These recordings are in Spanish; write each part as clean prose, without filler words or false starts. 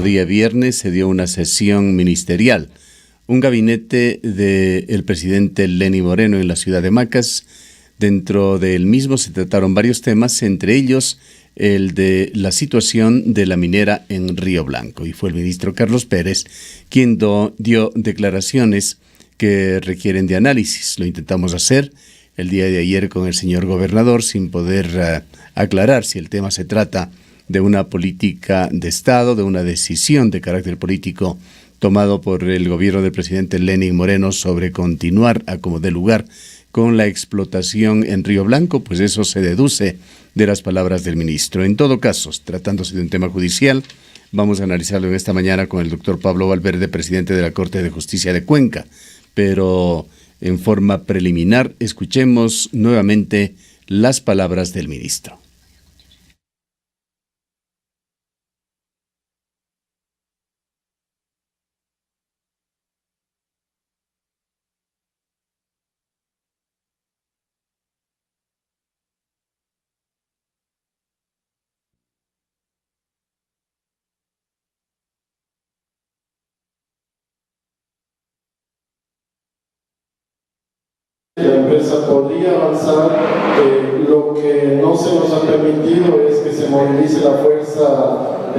pasado día viernes se dio una sesión ministerial. Un gabinete del presidente Lenín Moreno en la ciudad de Macas. Dentro del mismo se trataron varios temas, entre ellos el de la situación de la minera en Río Blanco. Y fue el ministro Carlos Pérez quien dio declaraciones que requieren de análisis. Lo intentamos hacer el día de ayer con el señor gobernador sin poder aclarar si el tema se trata de una política de Estado, de una decisión de carácter político tomado por el gobierno del presidente Lenín Moreno sobre continuar a como dé lugar con la explotación en Río Blanco, pues eso se deduce de las palabras del ministro. En todo caso, tratándose de un tema judicial, vamos a analizarlo en esta mañana con el doctor Pablo Valverde, presidente de la Corte de Justicia de Cuenca. Pero en forma preliminar, escuchemos nuevamente las palabras del ministro. La empresa podría avanzar, lo que no se nos ha permitido es que se movilice la fuerza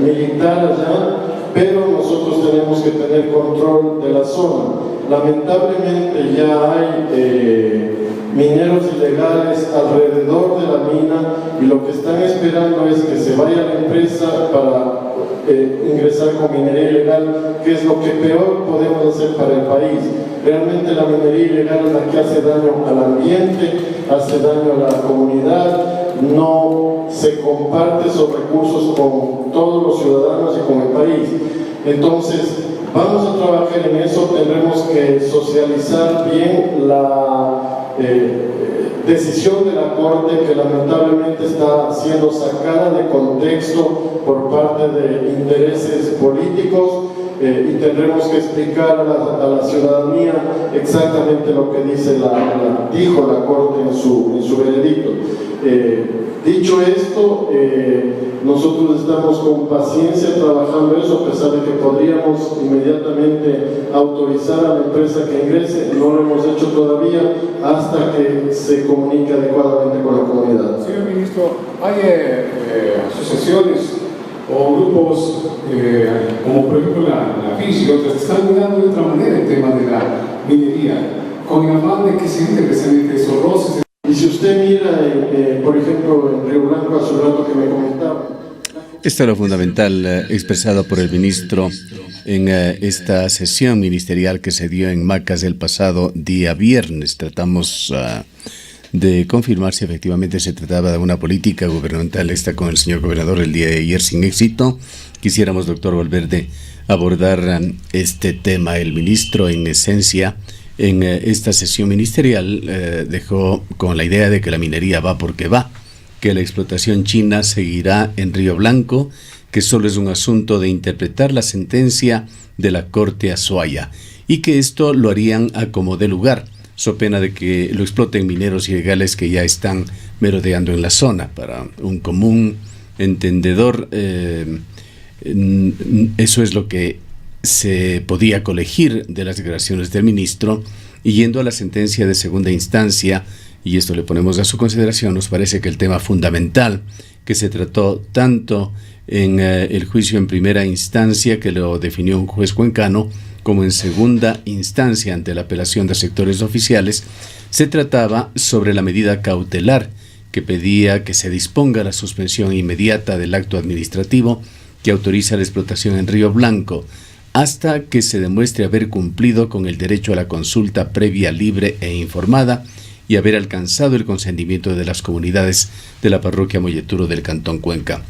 militar allá, pero nosotros tenemos que tener control de la zona. Lamentablemente ya hay mineros ilegales alrededor de la mina y lo que están esperando es que se vaya la empresa para ingresar con minería ilegal, que es lo que peor podemos hacer para el país. Realmente la minería ilegal es la que hace daño al ambiente, hace daño a la comunidad, no se comparte esos recursos con todos los ciudadanos y con el país. Entonces, vamos a trabajar en eso, tendremos que socializar bien la decisión de la Corte, que lamentablemente está siendo sacada de contexto por parte de intereses políticos, y tendremos que explicar a la ciudadanía exactamente lo que dijo la Corte en su veredicto. Dicho esto, nosotros estamos con paciencia trabajando eso, a pesar de que podríamos inmediatamente autorizar a la empresa que ingrese. No lo hemos hecho todavía hasta que se comunique adecuadamente con la comunidad. Señor ministro, hay asociaciones o grupos como por ejemplo la FIS y otras, están mirando de otra manera el tema de la minería, con el afán de que se evite precisamente esos roces. Y si usted mira, por ejemplo, en Río Blanco, hace un rato que me comentaba. Esto es lo fundamental expresado por el ministro en esta sesión ministerial que se dio en Macas el pasado día viernes. Tratamos de confirmar si efectivamente se trataba de una política gubernamental. Está con el señor gobernador el día de ayer sin éxito. Quisiéramos, doctor Valverde, abordar este tema. El ministro, en esencia, en esta sesión ministerial dejó con la idea de que la minería va porque va, que la explotación china seguirá en Río Blanco, que solo es un asunto de interpretar la sentencia de la Corte Azuaya y que esto lo harían a como dé lugar, so pena de que lo exploten mineros ilegales que ya están merodeando en la zona. Para un común entendedor, eso es lo que se podía colegir de las declaraciones del ministro, y yendo a la sentencia de segunda instancia, y esto le ponemos a su consideración, nos parece que el tema fundamental que se trató tanto en el juicio en primera instancia, que lo definió un juez cuencano, como en segunda instancia ante la apelación de sectores oficiales, se trataba sobre la medida cautelar que pedía que se disponga la suspensión inmediata del acto administrativo que autoriza la explotación en Río Blanco, hasta que se demuestre haber cumplido con el derecho a la consulta previa, libre e informada y haber alcanzado el consentimiento de las comunidades de la parroquia Molleturo del Cantón Cuenca.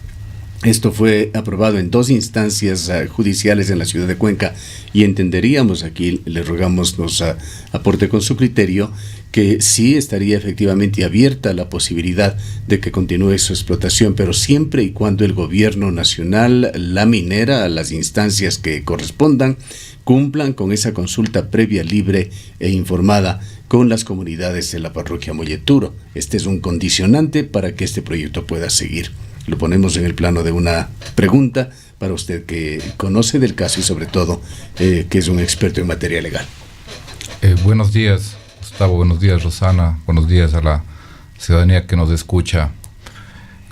Esto fue aprobado en 2 instancias judiciales en la ciudad de Cuenca, y entenderíamos, aquí le rogamos nos aporte con su criterio, que sí estaría efectivamente abierta la posibilidad de que continúe su explotación, pero siempre y cuando el gobierno nacional, la minera, las instancias que correspondan, cumplan con esa consulta previa, libre e informada con las comunidades de la parroquia Molleturo. Este es un condicionante para que este proyecto pueda seguir. Lo ponemos en el plano de una pregunta para usted que conoce del caso y sobre todo que es un experto en materia legal? Buenos días, Gustavo, buenos días, Rosana, buenos días a la ciudadanía que nos escucha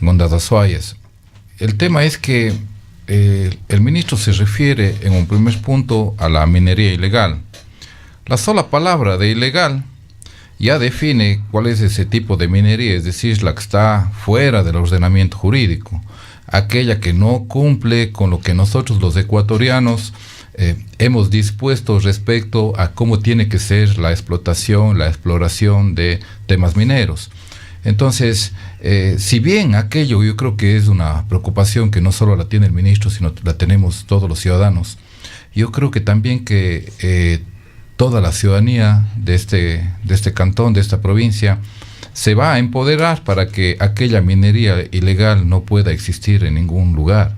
en Ondas Azuayas. El tema es que el ministro se refiere en un primer punto a la minería ilegal. La sola palabra de ilegal ya define cuál es ese tipo de minería, es decir, la que está fuera del ordenamiento jurídico, aquella que no cumple con lo que nosotros los ecuatorianos hemos dispuesto respecto a cómo tiene que ser la explotación, la exploración de temas mineros. Entonces, si bien aquello yo creo que es una preocupación que no solo la tiene el ministro, sino la tenemos todos los ciudadanos, yo creo que también que toda la ciudadanía de este cantón, de esta provincia, se va a empoderar para que aquella minería ilegal no pueda existir en ningún lugar.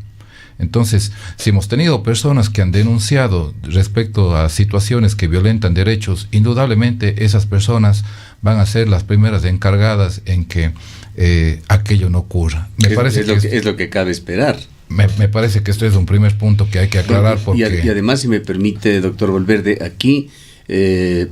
Entonces, si hemos tenido personas que han denunciado respecto a situaciones que violentan derechos, indudablemente esas personas van a ser las primeras encargadas en que aquello no ocurra. Es lo que cabe esperar. Me parece que esto es un primer punto que hay que aclarar. Porque... Y además, si me permite, doctor Valverde, aquí,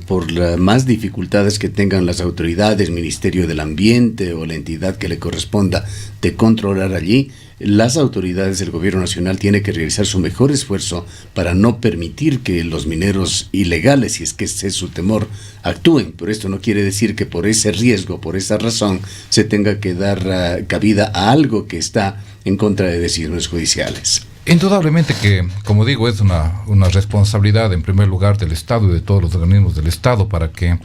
por las más dificultades que tengan las autoridades, Ministerio del Ambiente o la entidad que le corresponda de controlar allí, las autoridades del gobierno nacional tienen que realizar su mejor esfuerzo para no permitir que los mineros ilegales, si es que ese es su temor, actúen. Pero esto no quiere decir que por ese riesgo, por esa razón, se tenga que dar cabida a algo que está en contra de decisiones judiciales. Indudablemente que, como digo, es una responsabilidad en primer lugar del Estado y de todos los organismos del Estado para que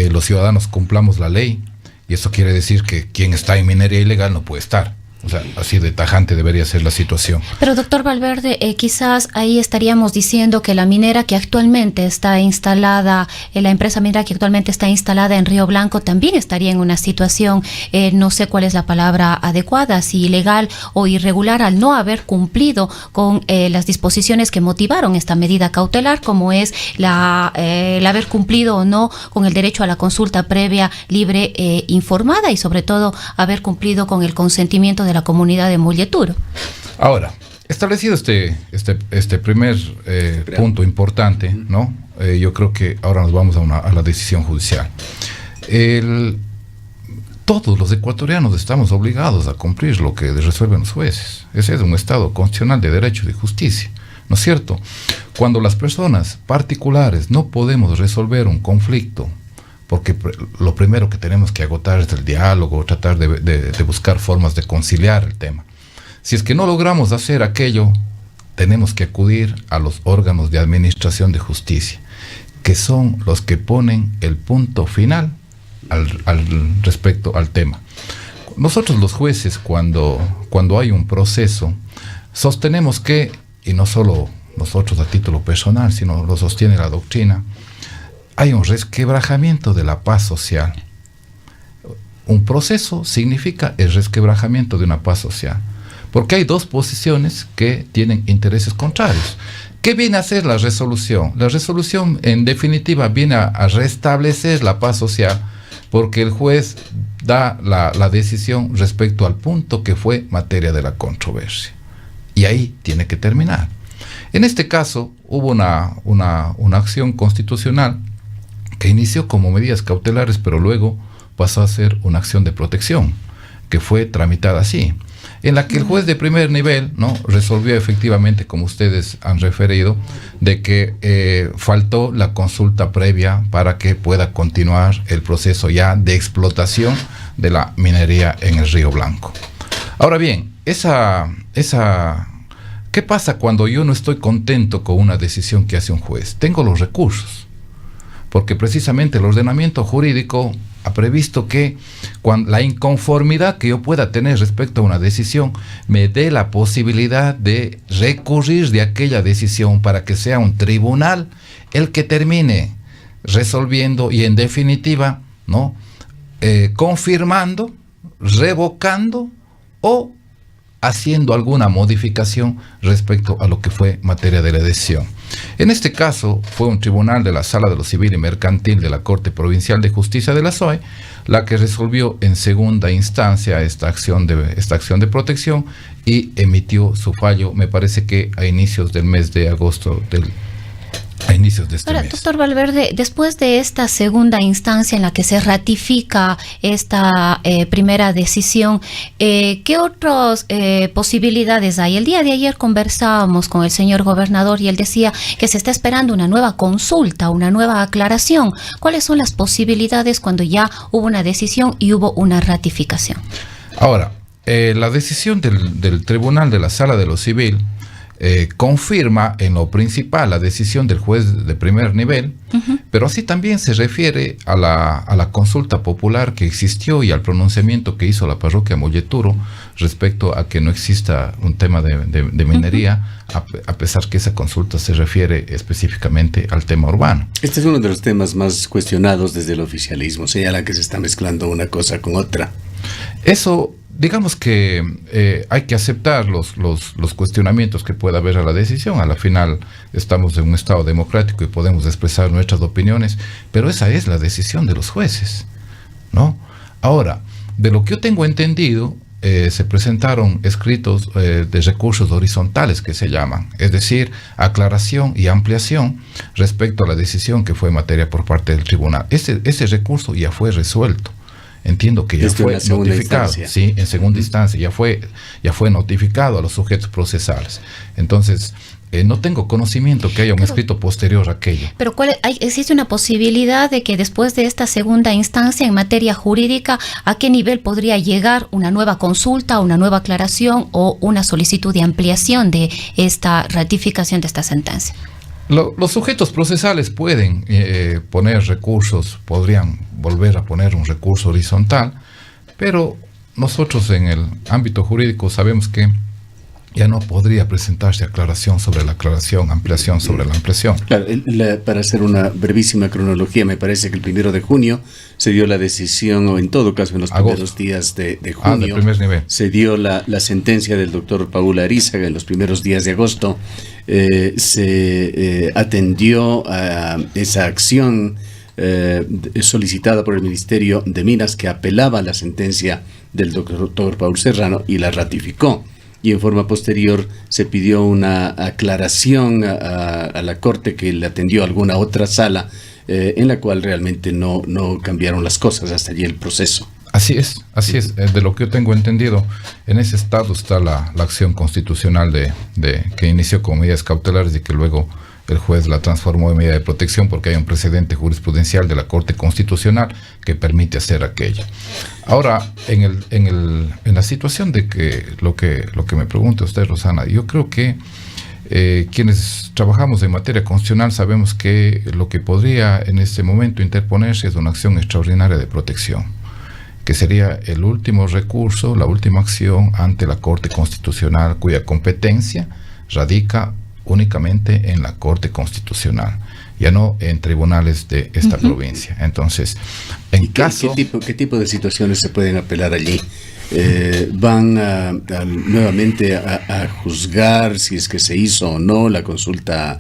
los ciudadanos cumplamos la ley, y eso quiere decir que quien está en minería ilegal no puede estar. O sea, así de tajante debería ser la situación. Pero doctor Valverde, quizás ahí estaríamos diciendo que la minera que actualmente está instalada, la empresa minera que actualmente está instalada en Río Blanco también estaría en una situación, no sé cuál es la palabra adecuada, si ilegal o irregular al no haber cumplido con las disposiciones que motivaron esta medida cautelar, como es el haber cumplido o no con el derecho a la consulta previa, libre, informada y sobre todo haber cumplido con el consentimiento de la comunidad de Molleturo. Ahora, establecido este primer punto importante, ¿no? Yo creo que ahora nos vamos a la decisión judicial. Todos los ecuatorianos estamos obligados a cumplir lo que resuelven los jueces. Ese es un Estado constitucional de derecho y de justicia, ¿no es cierto? Cuando las personas particulares no podemos resolver un conflicto, porque lo primero que tenemos que agotar es el diálogo, tratar de buscar formas de conciliar el tema. Si es que no logramos hacer aquello, tenemos que acudir a los órganos de administración de justicia, que son los que ponen el punto final respecto al tema. Nosotros los jueces, cuando hay un proceso, sostenemos que, y no solo nosotros a título personal, sino lo sostiene la doctrina, hay un resquebrajamiento de la paz social. Un proceso significa el resquebrajamiento de una paz social, porque hay dos posiciones que tienen intereses contrarios. ¿Qué viene a hacer la resolución? La resolución, en definitiva, viene a restablecer la paz social, porque el juez da la decisión respecto al punto que fue materia de la controversia. Y ahí tiene que terminar. En este caso, hubo una acción constitucional que inició como medidas cautelares, pero luego pasó a ser una acción de protección, que fue tramitada así, en la que el juez de primer nivel, ¿no?, resolvió efectivamente, como ustedes han referido, de que faltó la consulta previa para que pueda continuar el proceso ya de explotación de la minería en el Río Blanco. Ahora bien, ¿qué pasa cuando yo no estoy contento con una decisión que hace un juez? Tengo los recursos, porque precisamente el ordenamiento jurídico ha previsto que cuando la inconformidad que yo pueda tener respecto a una decisión me dé la posibilidad de recurrir de aquella decisión para que sea un tribunal el que termine resolviendo y en definitiva, ¿no?, confirmando, revocando o haciendo alguna modificación respecto a lo que fue materia de la decisión. En este caso fue un tribunal de la Sala de lo Civil y Mercantil de la Corte Provincial de Justicia de la SOE la que resolvió en segunda instancia esta acción de protección y emitió su fallo, me parece que a inicios del mes de agosto a inicios de este mes. Doctor Valverde, después de esta segunda instancia en la que se ratifica esta primera decisión, ¿qué otras posibilidades hay? El día de ayer conversábamos con el señor gobernador y él decía que se está esperando una nueva consulta, una nueva aclaración. ¿Cuáles son las posibilidades cuando ya hubo una decisión y hubo una ratificación? Ahora, la decisión del Tribunal de la Sala de lo Civil confirma en lo principal la decisión del juez de primer nivel, pero así también se refiere a la consulta popular que existió y al pronunciamiento que hizo la parroquia Molleturo respecto a que no exista un tema de minería, a pesar que esa consulta se refiere específicamente al tema urbano. Este es uno de los temas más cuestionados desde el oficialismo. Señalan que se está mezclando una cosa con otra. Eso, digamos que hay que aceptar los cuestionamientos que pueda haber a la decisión. A la final estamos en un estado democrático y podemos expresar nuestras opiniones, pero esa es la decisión de los jueces, ¿no? Ahora, de lo que yo tengo entendido, se presentaron escritos de recursos horizontales que se llaman, es decir, aclaración y ampliación respecto a la decisión que fue materia por parte del tribunal. Ese recurso ya fue resuelto. Entiendo que ya fue notificado, sí, en segunda instancia, ya fue notificado a los sujetos procesales. Entonces, no tengo conocimiento que haya un escrito posterior a aquello. Pero ¿existe una posibilidad de que después de esta segunda instancia en materia jurídica, a qué nivel podría llegar una nueva consulta, una nueva aclaración o una solicitud de ampliación de esta ratificación de esta sentencia? Los sujetos procesales pueden poner recursos, podrían volver a poner un recurso horizontal, pero nosotros en el ámbito jurídico sabemos que ya no podría presentarse aclaración sobre la aclaración, ampliación sobre la ampliación. Claro, para hacer una brevísima cronología, me parece que el 1 de junio se dio la decisión, o en todo caso en los primeros días de junio, de primer nivel, se dio la sentencia del doctor Paul Arízaga. En los primeros días de agosto se atendió a esa acción solicitada por el Ministerio de Minas, que apelaba a la sentencia del doctor Paul Serrano y la ratificó. Y en forma posterior se pidió una aclaración a la Corte, que le atendió a alguna otra sala, en la cual realmente no cambiaron las cosas hasta allí el proceso. Así es. De lo que yo tengo entendido, en ese estado está la acción constitucional que inició con medidas cautelares y que luego el juez la transformó en medida de protección porque hay un precedente jurisprudencial de la Corte Constitucional que permite hacer aquello. Ahora, en la situación de que lo que me pregunta usted, Rosana, yo creo que quienes trabajamos en materia constitucional sabemos que lo que podría en este momento interponerse es una acción extraordinaria de protección, que sería el último recurso, la última acción ante la Corte Constitucional, cuya competencia radica únicamente en la Corte Constitucional, ya no en tribunales de esta provincia. Entonces, ¿qué tipo de situaciones se pueden apelar allí? ¿Van nuevamente a juzgar si es que se hizo o no la consulta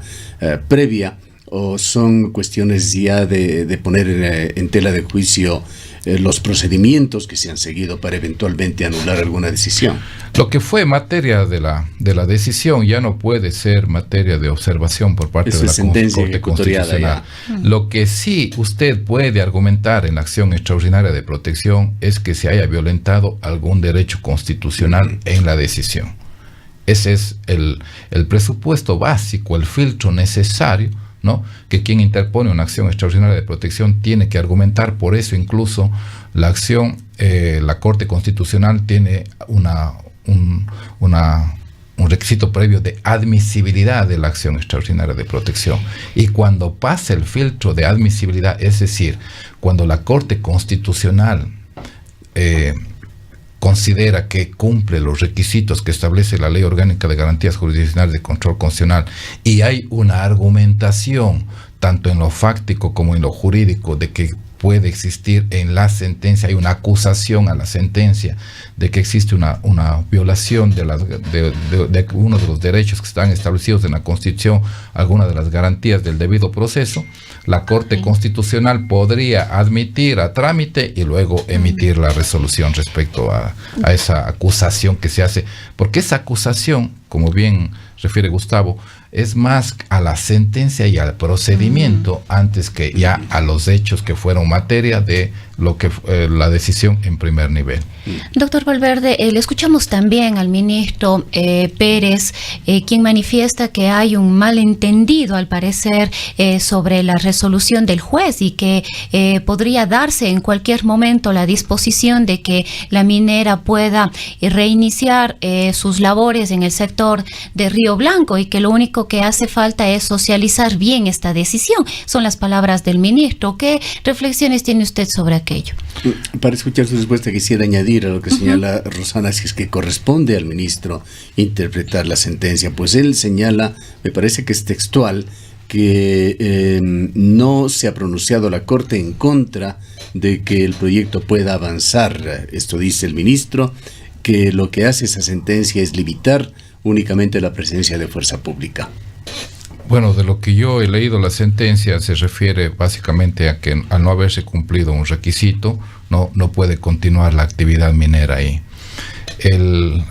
previa, o son cuestiones ya de poner en tela de juicio los procedimientos que se han seguido para eventualmente anular alguna decisión? Lo que fue materia de la decisión ya no puede ser materia de observación por parte de la Corte Constitucional. Lo que sí usted puede argumentar en la acción extraordinaria de protección es que se haya violentado algún derecho constitucional en la decisión. Ese es el presupuesto básico, el filtro necesario, ¿no?, que quien interpone una acción extraordinaria de protección tiene que argumentar. Por eso incluso la acción, la Corte Constitucional tiene un requisito previo de admisibilidad de la acción extraordinaria de protección, y cuando pasa el filtro de admisibilidad, es decir, cuando la Corte Constitucional considera que cumple los requisitos que establece la Ley Orgánica de Garantías Jurisdiccionales de Control Constitucional y hay una argumentación tanto en lo fáctico como en lo jurídico de que puede existir en la sentencia, hay una acusación a la sentencia de que existe una violación de uno de los derechos que están establecidos en la Constitución, alguna de las garantías del debido proceso, la Corte Constitucional podría admitir a trámite y luego emitir la resolución respecto a esa acusación que se hace, porque esa acusación, como bien refiere Gustavo, es más a la sentencia y al procedimiento antes que ya a los hechos que fueron materia de lo que la decisión en primer nivel. Doctor Valverde, le escuchamos también al ministro Pérez, quien manifiesta que hay un malentendido, al parecer, sobre la resolución del juez y que podría darse en cualquier momento la disposición de que la minera pueda reiniciar sus labores en el sector de Río Blanco y que lo único que hace falta es socializar bien esta decisión. Son las palabras del ministro. ¿Qué reflexiones tiene usted sobre aquello? Para escuchar su respuesta quisiera añadir a lo que señala Rosana, si es que corresponde al ministro interpretar la sentencia. Pues él señala, me parece que es textual, que no se ha pronunciado la Corte en contra de que el proyecto pueda avanzar. Esto dice el ministro, que lo que hace esa sentencia es limitar únicamente la presencia de fuerza pública. Bueno, de lo que yo he leído, la sentencia se refiere básicamente a que al no haberse cumplido un requisito, no puede continuar la actividad minera ahí.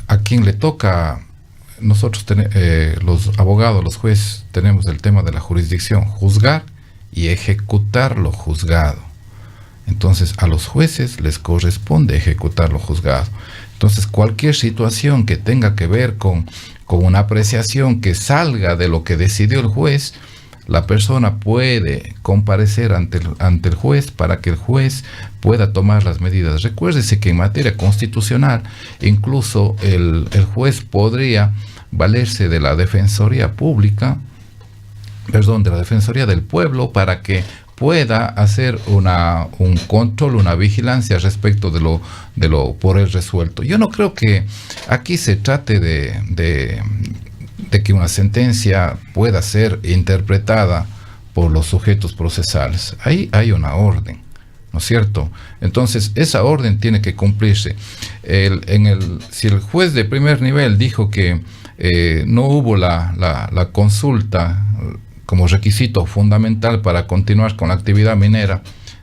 A quien le toca, nosotros los abogados, los jueces, tenemos el tema de la jurisdicción, juzgar y ejecutar lo juzgado. Entonces, a los jueces les corresponde ejecutar lo juzgado. Entonces, cualquier situación que tenga que ver con una apreciación que salga de lo que decidió el juez, la persona puede comparecer ante el juez para que el juez pueda tomar las medidas. Recuérdese que en materia constitucional, incluso el juez podría valerse de la Defensoría Pública, de la Defensoría del Pueblo, para que pueda hacer un control, una vigilancia respecto de lo por él resuelto. Yo no creo que aquí se trate de que una sentencia pueda ser interpretada por los sujetos procesales. Ahí hay una orden, ¿no es cierto? Entonces, esa orden tiene que cumplirse. Si el juez de primer nivel dijo que no hubo la consulta como requisito fundamental para continuar con la actividad minera,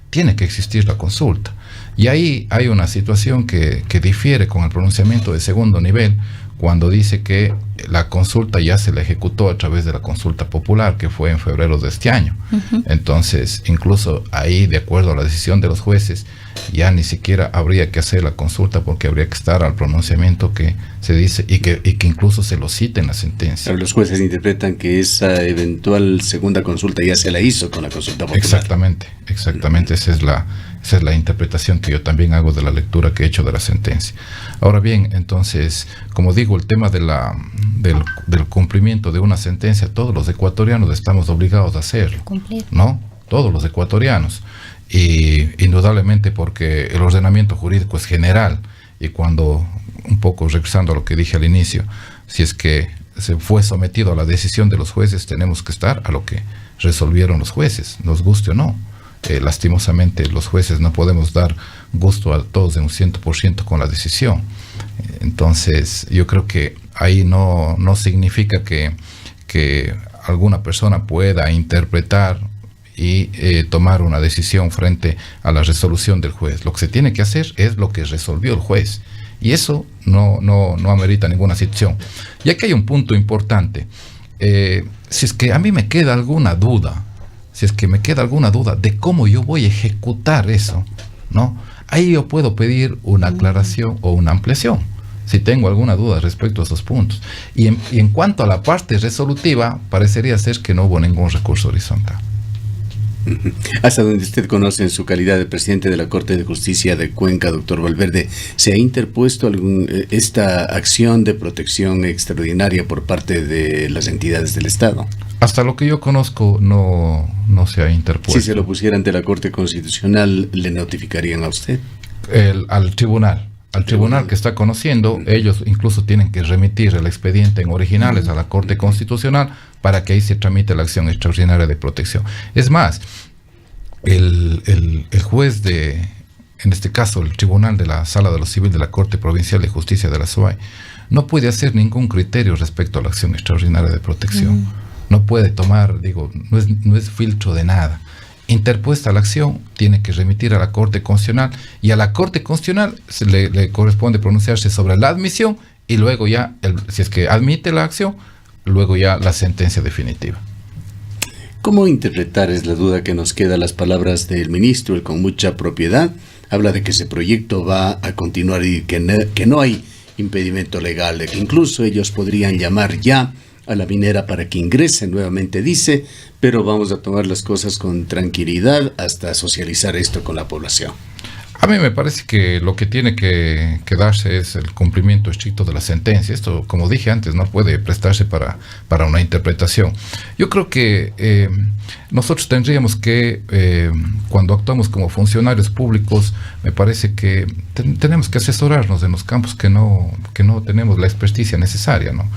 tiene que existir la consulta. Y ahí hay una situación que difiere con el pronunciamiento de segundo nivel, cuando dice que la consulta ya se la ejecutó a través de la consulta popular, que fue en febrero de este año. Uh-huh. Entonces, incluso ahí, de acuerdo a la decisión de los jueces, ya ni siquiera habría que hacer la consulta, porque habría que estar al pronunciamiento que se dice y que incluso se lo cita en la sentencia. Pero los jueces interpretan que esa eventual segunda consulta ya se la hizo con la consulta popular. Exactamente, esa es la interpretación que yo también hago de la lectura que he hecho de la sentencia. Ahora bien, entonces, como digo, el tema del cumplimiento de una sentencia, todos los ecuatorianos estamos obligados a hacerlo, ¿no? Todos los ecuatorianos. Y indudablemente porque el ordenamiento jurídico es general, y cuando, un poco regresando a lo que dije al inicio, si es que se fue sometido a la decisión de los jueces, tenemos que estar a lo que resolvieron los jueces, nos guste o no. Lastimosamente los jueces no podemos dar gusto a todos en un 100% con la decisión. Entonces yo creo que ahí no significa que alguna persona pueda interpretar y tomar una decisión frente a la resolución del juez. Lo que se tiene que hacer es lo que resolvió el juez, y eso no amerita ninguna situación. Ya que hay un punto importante, si es que a mí me queda alguna duda, de cómo yo voy a ejecutar eso, ¿no? Ahí yo puedo pedir una aclaración o una ampliación, si tengo alguna duda respecto a esos puntos. Y en cuanto a la parte resolutiva, parecería ser que no hubo ningún recurso horizontal. Hasta donde usted conoce, en su calidad de presidente de la Corte de Justicia de Cuenca, doctor Valverde, ¿se ha interpuesto esta acción de protección extraordinaria por parte de las entidades del Estado? Hasta lo que yo conozco, no se ha interpuesto. Si se lo pusiera ante la Corte Constitucional, ¿le notificarían a usted? Al tribunal que está conociendo, ellos incluso tienen que remitir el expediente en originales a la Corte Constitucional para que ahí se tramite la acción extraordinaria de protección. Es más, el juez en este caso, el tribunal de la Sala de lo Civil de la Corte Provincial de Justicia de la SOAY, no puede hacer ningún criterio respecto a la acción extraordinaria de protección. No puede tomar, no es filtro de nada. Interpuesta la acción, tiene que remitir a la Corte Constitucional, y a la Corte Constitucional le corresponde pronunciarse sobre la admisión, y luego ya, si es que admite la acción, luego ya la sentencia definitiva. ¿Cómo interpretar, es la duda que nos queda, las palabras del ministro? Él con mucha propiedad habla de que ese proyecto va a continuar y que no hay impedimento legal, de que incluso ellos podrían llamar ya a la minera para que ingrese nuevamente, dice, pero vamos a tomar las cosas con tranquilidad hasta socializar esto con la población. A mí me parece que lo que tiene que darse es el cumplimiento estricto de la sentencia. Esto, como dije antes, no puede prestarse para una interpretación. Yo creo que nosotros tendríamos que, cuando actuamos como funcionarios públicos, me parece que tenemos que asesorarnos en los campos que no tenemos la experticia necesaria, ¿no?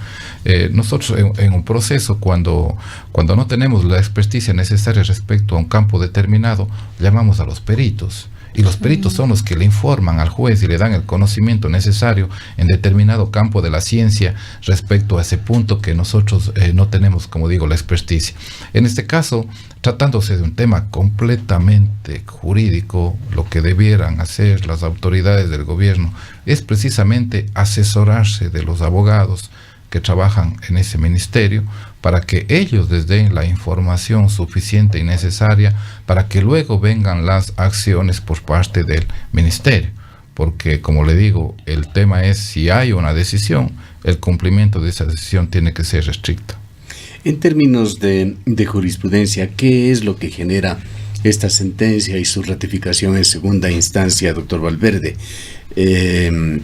Nosotros en un proceso, cuando no tenemos la experticia necesaria respecto a un campo determinado, llamamos a los peritos. Y los peritos son los que le informan al juez y le dan el conocimiento necesario en determinado campo de la ciencia respecto a ese punto que nosotros no tenemos, como digo, la experticia. En este caso, tratándose de un tema completamente jurídico, lo que debieran hacer las autoridades del gobierno es precisamente asesorarse de los abogados que trabajan en ese ministerio, para que ellos les den la información suficiente y necesaria para que luego vengan las acciones por parte del ministerio. Porque, como le digo, el tema es, si hay una decisión, el cumplimiento de esa decisión tiene que ser estricto. En términos de jurisprudencia, ¿qué es lo que genera esta sentencia y su ratificación en segunda instancia, doctor Valverde? En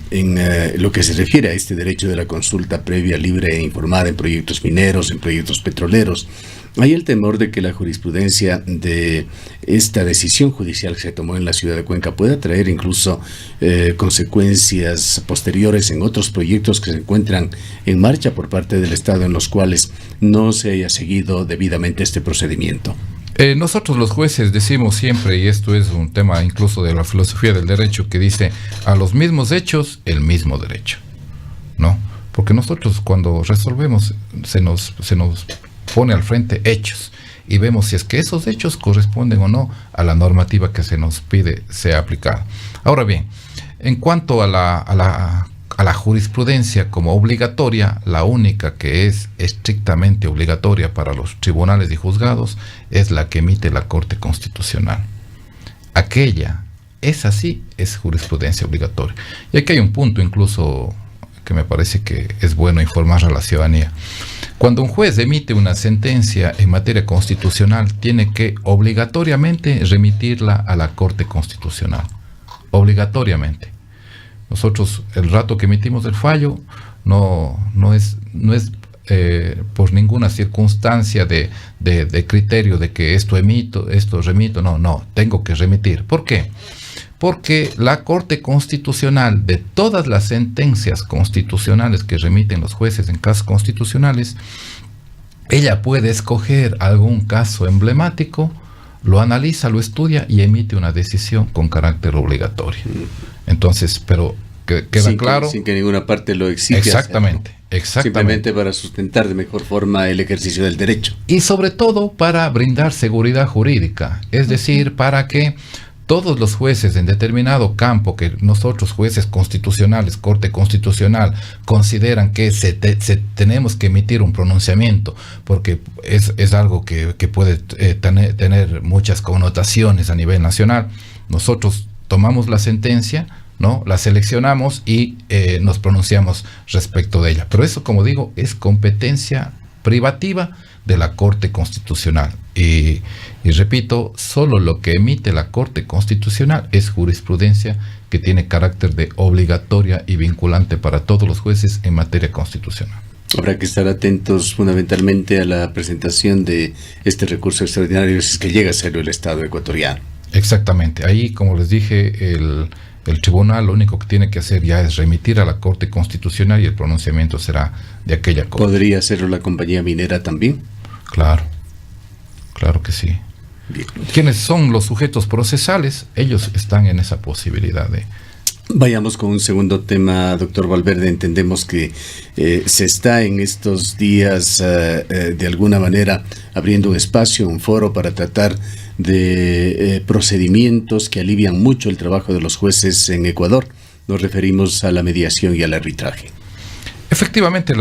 lo que se refiere a este derecho de la consulta previa, libre e informada en proyectos mineros, en proyectos petroleros, hay el temor de que la jurisprudencia de esta decisión judicial que se tomó en la ciudad de Cuenca pueda traer incluso consecuencias posteriores en otros proyectos que se encuentran en marcha por parte del Estado, en los cuales no se haya seguido debidamente este procedimiento. Nosotros los jueces decimos siempre, y esto es un tema incluso de la filosofía del derecho, que dice: a los mismos hechos, el mismo derecho, ¿no? Porque nosotros, cuando resolvemos, se nos pone al frente hechos y vemos si es que esos hechos corresponden o no a la normativa que se nos pide sea aplicada. Ahora bien, en cuanto a la jurisprudencia como obligatoria, la única que es estrictamente obligatoria para los tribunales y juzgados es la que emite la Corte Constitucional. Esa sí es jurisprudencia obligatoria. Y aquí hay un punto incluso que me parece que es bueno informar a la ciudadanía. Cuando un juez emite una sentencia en materia constitucional, tiene que obligatoriamente remitirla a la Corte Constitucional. Obligatoriamente. Nosotros, el rato que emitimos el fallo, no es por ninguna circunstancia de criterio de que esto remito, no, tengo que remitir. ¿Por qué? Porque la Corte Constitucional, de todas las sentencias constitucionales que remiten los jueces en casos constitucionales, ella puede escoger algún caso emblemático, lo analiza, lo estudia y emite una decisión con carácter obligatorio. Entonces, pero queda claro. Sin que ninguna parte lo exija. Exactamente. Simplemente para sustentar de mejor forma el ejercicio del derecho. Y sobre todo para brindar seguridad jurídica, es decir, para que todos los jueces en determinado campo que nosotros, jueces constitucionales, Corte Constitucional, consideran que tenemos que emitir un pronunciamiento, porque es algo que puede tener muchas connotaciones a nivel nacional. Nosotros tomamos la sentencia, ¿no? La seleccionamos y nos pronunciamos respecto de ella. Pero eso, como digo, es competencia privativa de la Corte Constitucional. Y repito, solo lo que emite la Corte Constitucional es jurisprudencia que tiene carácter de obligatoria y vinculante para todos los jueces en materia constitucional. Habrá que estar atentos fundamentalmente a la presentación de este recurso extraordinario si es que llega a serlo el Estado ecuatoriano. Exactamente. Ahí, como les dije, el tribunal lo único que tiene que hacer ya es remitir a la Corte Constitucional y el pronunciamiento será de aquella Corte. ¿Podría hacerlo la compañía minera también? Claro que sí. Bien. Quienes son los sujetos procesales, ellos están en esa posibilidad de... Vayamos con un segundo tema, doctor Valverde. Entendemos que se está en estos días de alguna manera abriendo un espacio, un foro para tratar de procedimientos que alivian mucho el trabajo de los jueces en Ecuador. Nos referimos a la mediación y al arbitraje. Efectivamente,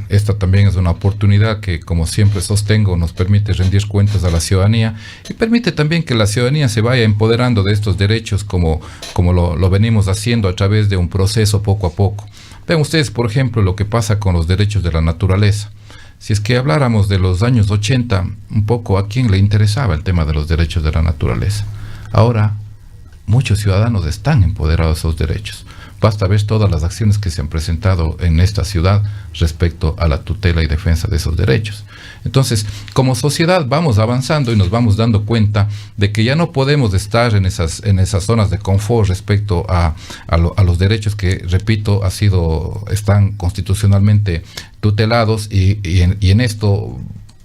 esta también es una oportunidad que, como siempre sostengo, nos permite rendir cuentas a la ciudadanía y permite también que la ciudadanía se vaya empoderando de estos derechos como lo venimos haciendo a través de un proceso poco a poco. Vean ustedes, por ejemplo, lo que pasa con los derechos de la naturaleza. Si es que habláramos de los años 80, un poco a quién le interesaba el tema de los derechos de la naturaleza. Ahora, muchos ciudadanos están empoderados de esos derechos. Basta ver todas las acciones que se han presentado en esta ciudad respecto a la tutela y defensa de esos derechos. Entonces, como sociedad vamos avanzando y nos vamos dando cuenta de que ya no podemos estar en esas zonas de confort respecto a los derechos que, repito, están constitucionalmente tutelados y en esto...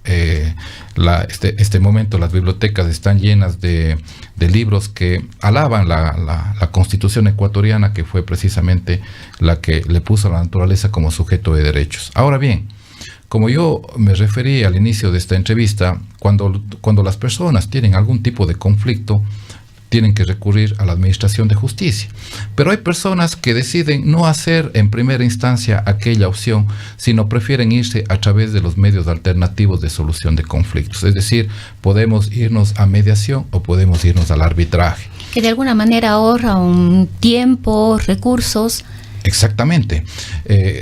este momento las bibliotecas están llenas de libros que alaban la Constitución ecuatoriana, que fue precisamente la que le puso a la naturaleza como sujeto de derechos. Ahora bien, como yo me referí al inicio de esta entrevista, cuando las personas tienen algún tipo de conflicto, tienen que recurrir a la Administración de Justicia. Pero hay personas que deciden no hacer en primera instancia aquella opción, sino prefieren irse a través de los medios alternativos de solución de conflictos. Es decir, podemos irnos a mediación o podemos irnos al arbitraje. Que de alguna manera ahorra un tiempo, recursos. Exactamente.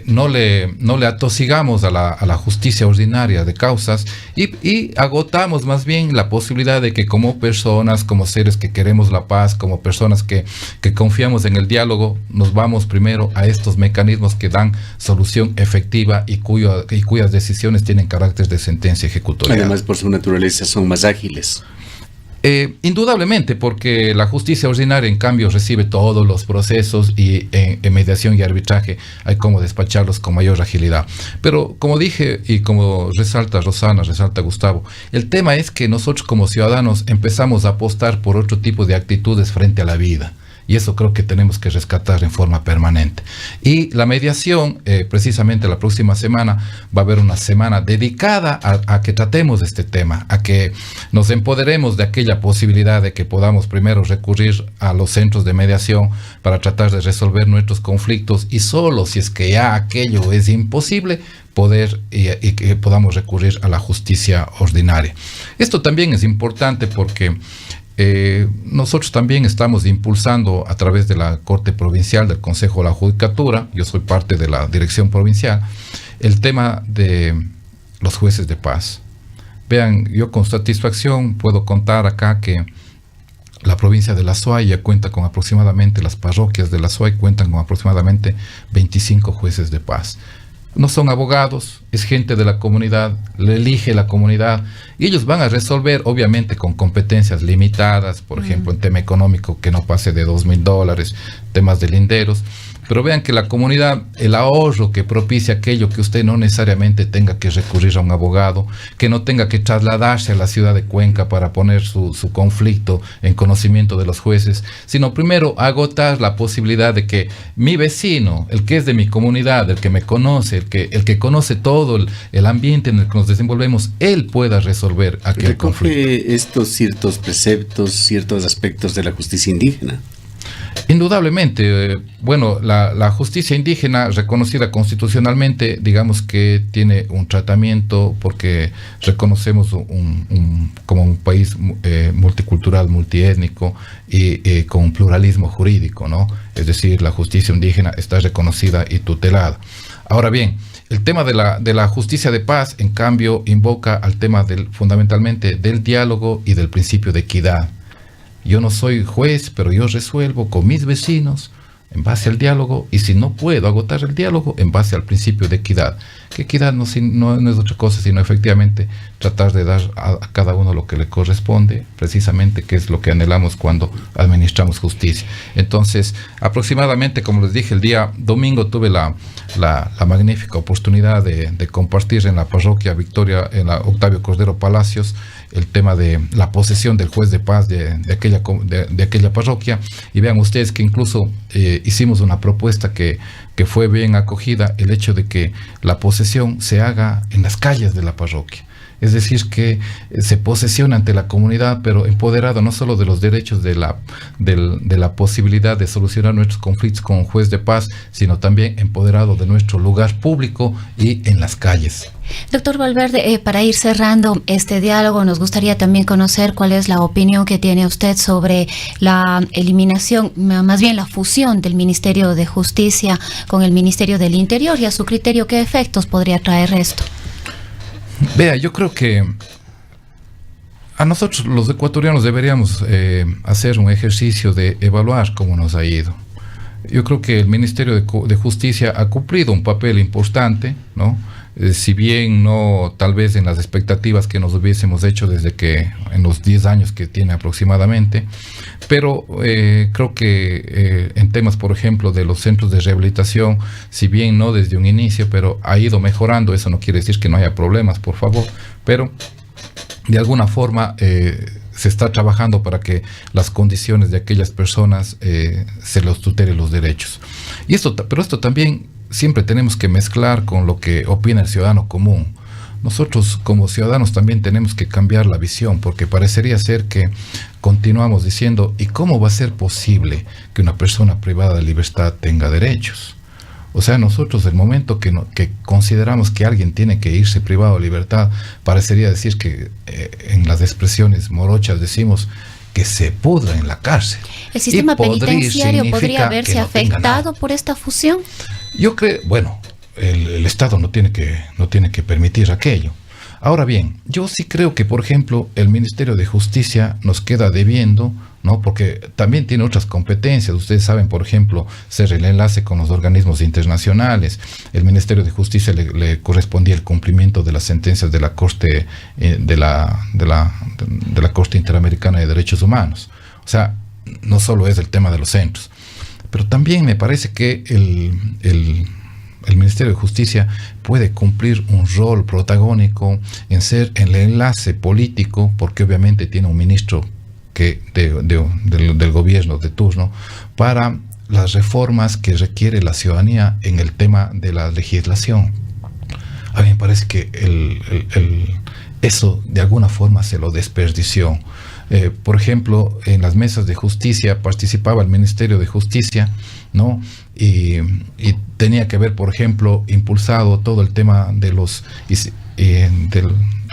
No le atosigamos a la justicia ordinaria de causas y agotamos más bien la posibilidad de que como personas, como seres que queremos la paz, como personas que confiamos en el diálogo, nos vamos primero a estos mecanismos que dan solución efectiva y cuyas decisiones tienen carácter de sentencia ejecutoria. Además, por su naturaleza, son más ágiles. Indudablemente, porque la justicia ordinaria en cambio recibe todos los procesos y en mediación y arbitraje hay como despacharlos con mayor agilidad. Pero como dije y como resalta Rosana, resalta Gustavo, el tema es que nosotros como ciudadanos empezamos a apostar por otro tipo de actitudes frente a la vida. Y eso creo que tenemos que rescatar en forma permanente. Y la mediación, precisamente la próxima semana, va a haber una semana dedicada a que tratemos este tema, a que nos empoderemos de aquella posibilidad de que podamos primero recurrir a los centros de mediación para tratar de resolver nuestros conflictos y solo si es que ya aquello es imposible, poder y que podamos recurrir a la justicia ordinaria. Esto también es importante porque nosotros también estamos impulsando a través de la Corte Provincial, del Consejo de la Judicatura, yo soy parte de la dirección provincial, el tema de los jueces de paz. Vean, yo con satisfacción puedo contar acá que la provincia de La Suay ya cuenta con aproximadamente, las parroquias de La Suay cuentan con aproximadamente 25 jueces de paz. No son abogados, es gente de la comunidad, le elige la comunidad y ellos van a resolver, obviamente con competencias limitadas, por ejemplo en tema económico que no pase de $2,000, temas de linderos, pero vean que la comunidad, el ahorro que propicia aquello, que usted no necesariamente tenga que recurrir a un abogado, que no tenga que trasladarse a la ciudad de Cuenca para poner su conflicto en conocimiento de los jueces, sino primero agotar la posibilidad de que mi vecino, el que es de mi comunidad, el que me conoce, el que conoce todo el ambiente en el que nos desenvolvemos, él pueda resolver aquel conflicto. ¿Recoge estos ciertos preceptos, ciertos aspectos de la justicia indígena? Indudablemente, bueno, la justicia indígena reconocida constitucionalmente, digamos que tiene un tratamiento porque reconocemos como un país multicultural, multiétnico y con un pluralismo jurídico, ¿no? Es decir, la justicia indígena está reconocida y tutelada. Ahora bien, el tema de la justicia de paz, en cambio, invoca al tema fundamentalmente del diálogo y del principio de equidad. Yo no soy juez, pero yo resuelvo con mis vecinos en base al diálogo, y si no puedo agotar el diálogo, en base al principio de equidad. Que equidad no es otra cosa, sino efectivamente tratar de dar a cada uno lo que le corresponde, precisamente, que es lo que anhelamos cuando administramos justicia. Entonces, aproximadamente, como les dije, el día domingo tuve la magnífica oportunidad de compartir en la parroquia Victoria, en la Octavio Cordero Palacios, el tema de la posesión del juez de paz de aquella parroquia, y vean ustedes que incluso hicimos una propuesta que fue bien acogida, el hecho de que la posesión se haga en las calles de la parroquia. Es decir, que se posesiona ante la comunidad, pero empoderado no solo de los derechos de la posibilidad de solucionar nuestros conflictos con un juez de paz, sino también empoderado de nuestro lugar público y en las calles. Doctor Valverde, para ir cerrando este diálogo, nos gustaría también conocer cuál es la opinión que tiene usted sobre la eliminación, más bien la fusión del Ministerio de Justicia con el Ministerio del Interior, y a su criterio, ¿qué efectos podría traer esto? Vea, yo creo que a nosotros los ecuatorianos deberíamos hacer un ejercicio de evaluar cómo nos ha ido. Yo creo que el Ministerio de Justicia ha cumplido un papel importante, ¿no? Si bien no tal vez en las expectativas que nos hubiésemos hecho desde que en los 10 años que tiene aproximadamente, pero creo que en temas, por ejemplo, de los centros de rehabilitación, si bien no desde un inicio, pero ha ido mejorando. Eso no quiere decir que no haya problemas, por favor, pero de alguna forma se está trabajando para que las condiciones de aquellas personas se los tutelen los derechos. Pero esto también siempre tenemos que mezclar con lo que opina el ciudadano común. Nosotros como ciudadanos también tenemos que cambiar la visión, porque parecería ser que continuamos diciendo, ¿y cómo va a ser posible que una persona privada de libertad tenga derechos? O sea, nosotros el momento que consideramos que alguien tiene que irse privado de libertad, parecería decir que en las expresiones morochas decimos que se pudra en la cárcel. ¿El sistema penitenciario podría verse afectado por esta fusión? Yo creo, bueno, el Estado no tiene que permitir aquello. Ahora bien, yo sí creo que, por ejemplo, el Ministerio de Justicia nos queda debiendo, ¿no? Porque también tiene otras competencias. Ustedes saben, por ejemplo, ser el enlace con los organismos internacionales. El Ministerio de Justicia le correspondía el cumplimiento de las sentencias de la Corte de la Corte Interamericana de Derechos Humanos. O sea, no solo es el tema de los centros, pero también me parece que el Ministerio de Justicia puede cumplir un rol protagónico en ser el enlace político, porque obviamente tiene un ministro del gobierno de turno, para las reformas que requiere la ciudadanía en el tema de la legislación. A mí me parece que eso de alguna forma se lo desperdició. Por ejemplo, en las mesas de justicia participaba el Ministerio de Justicia, ¿no? Y tenía que haber, por ejemplo, impulsado todo el tema de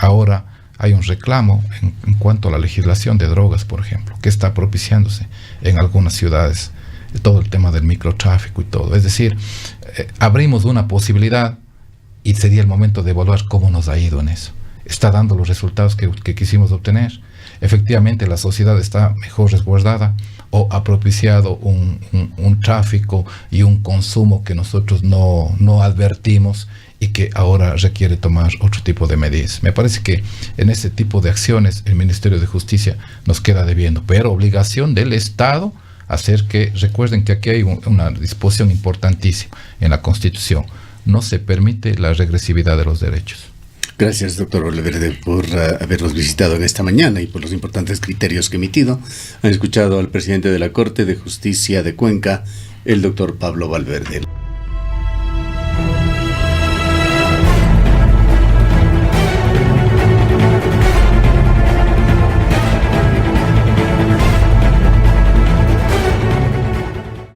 ahora hay un reclamo en cuanto a la legislación de drogas, por ejemplo, que está propiciándose en algunas ciudades, todo el tema del microtráfico y todo. Es decir, abrimos una posibilidad y sería el momento de evaluar cómo nos ha ido en eso. ¿Está dando los resultados que quisimos obtener? Efectivamente, la sociedad está mejor resguardada, o ha propiciado un tráfico y un consumo que nosotros no advertimos y que ahora requiere tomar otro tipo de medidas. Me parece que en ese tipo de acciones el Ministerio de Justicia nos queda debiendo, pero obligación del Estado hacer que, recuerden que aquí hay una disposición importantísima en la Constitución: no se permite la regresividad de los derechos. Gracias, doctor Valverde, por habernos visitado en esta mañana y por los importantes criterios que ha emitido. Han escuchado al presidente de la Corte de Justicia de Cuenca, el doctor Pablo Valverde.